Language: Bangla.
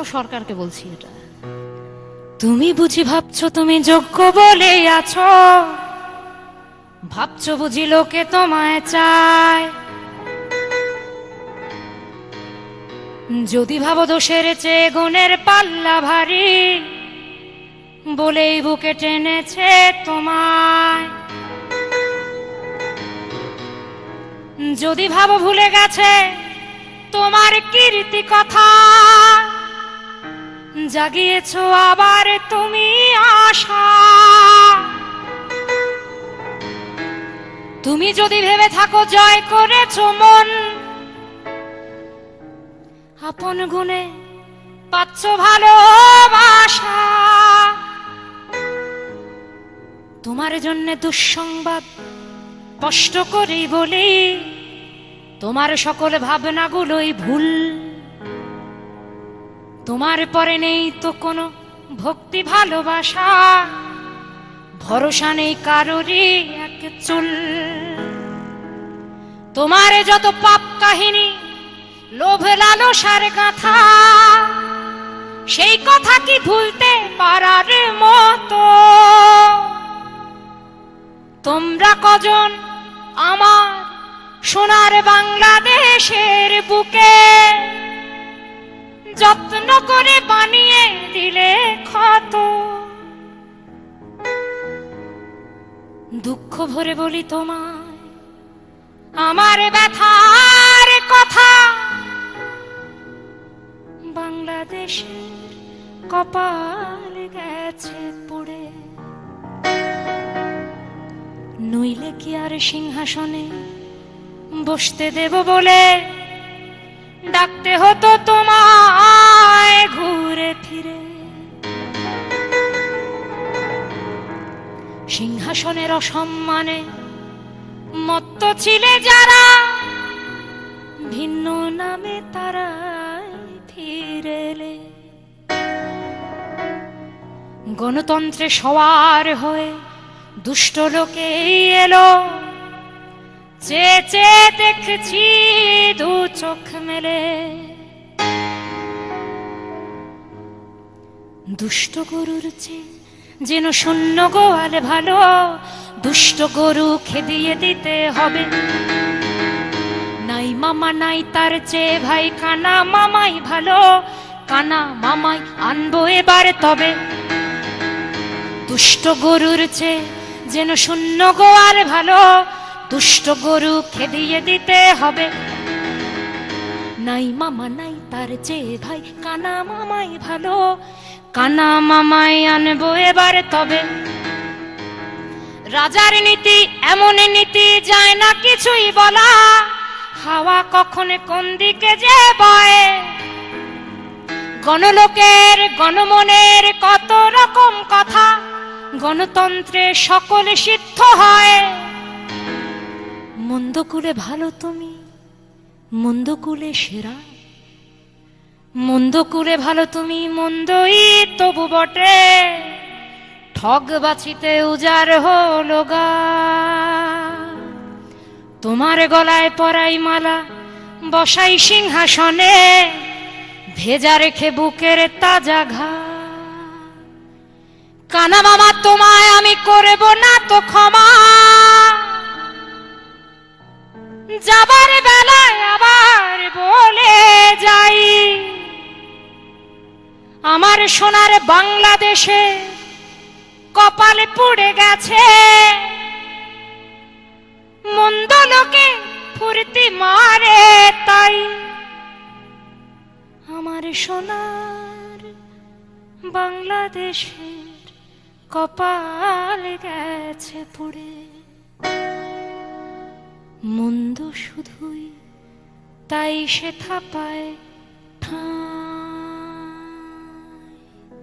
কোনো সরকারকে বলছি এটা। তুমি বুঝি ভাবছো তুমি যোগ্য বলে আছো, ভাবছো বুঝি লোকে তোমায় চায়। যদি ভাবো দোষের চেয়ে গুণের পাল্লা ভারী, বলেই বুকে টেনেছে তোমায়। যদি ভাবো ভুলে গেছে তোমার কীর্তি কথা, জাগিয়েছো আবার তুমি আশা। তুমি যদি ভেবে থাকো জয় করেছো মন, আপন গুণে পাচ্ছ ভালোবাসা। তোমার জন্য দুঃসংবাদ স্পষ্ট করেই বলি, তোমার সকল ভাবনাগুলোই ভুল। তোমার পরে নেই তো কোনো ভক্তি ভালোবাসা, ভরসা নেই কারোরই এক চুল। তোমার যত পাপ কাহিনী, লোভ লালসার গাথা, সেই কথা কি ভুলতে পারার মতো? তোমরা কজন আমার সোনার বাংলাদেশের বুকে যত্ন করে বানিয়ে দিলে ক্ষত। দুঃখ ভরে বলি তোমায় আমার ব্যথার কথা, বাংলাদেশের কপাল গেছে পুড়ে। নইলে কি আর সিংহাসনে বসতে দেব বলে ডাকতে হতো তোমায় ঘুরে ফিরে। সিংহাসনের অসম্মানে মত্ত ছিলে যারা, ভিন্ন নামে তারাই ফিরে এলে। গণতন্ত্রে সওয়ার হয়ে দুষ্ট লোকেই এলো, চেয়ে চেয়ে দেখছি দু চোখ মেলে। দুষ্ট গরুর চেয়ে যেন শূন্য গোয়াল ভালো, দুষ্ট গরু খেদিয়ে দিতে হবে। নাই মামা নাই তার চেয়ে ভাই কানা মামাই ভালো, কানা মামাই আনবো এবার তবে। দুষ্ট গরুর চেয়ে যেন শূন্য গোয়াল ভালো, দুষ্ট গরু খেদিয়ে দিতে হবে। নাই মামা নাই তার চেয়ে ভাই কানা মামাই ভালো, কানা মামাই আনবো এবার তবে। রাজার নীতি এমন নীতি যায় না কিছুই বলা, হাওয়া কখন কোন দিকে যে বয়। গণলোকের গণমনের কত রকম কথা, গণতন্ত্রে সকল সিদ্ধ হয়। মন্দকুলে ভালো তুমি, মন্দকুলে সেরা। মন্দকুলে ভালো তুমি, মন্দই তবু বটে। ঠগ বাছিতে উজার হলো গা, তোমার গলায় পরাই মালা বসাই সিংহাসনে, ভেজা রেখে বুকের তাজা ঘা। কানা মামা তোমায় আমি করব না তো ক্ষমা, যাবার বেলায় আবার বলে যাই, আমার সোনার বাংলাদেশে কপালে পুড়ে গেছে। মন্দ লোকে ফুর্তি মারে তাই, আমার সোনার বাংলাদেশের কপাল গেছে পুড়ে। মন্দ শুধুই তাই সে থাপায় ঠাঁ।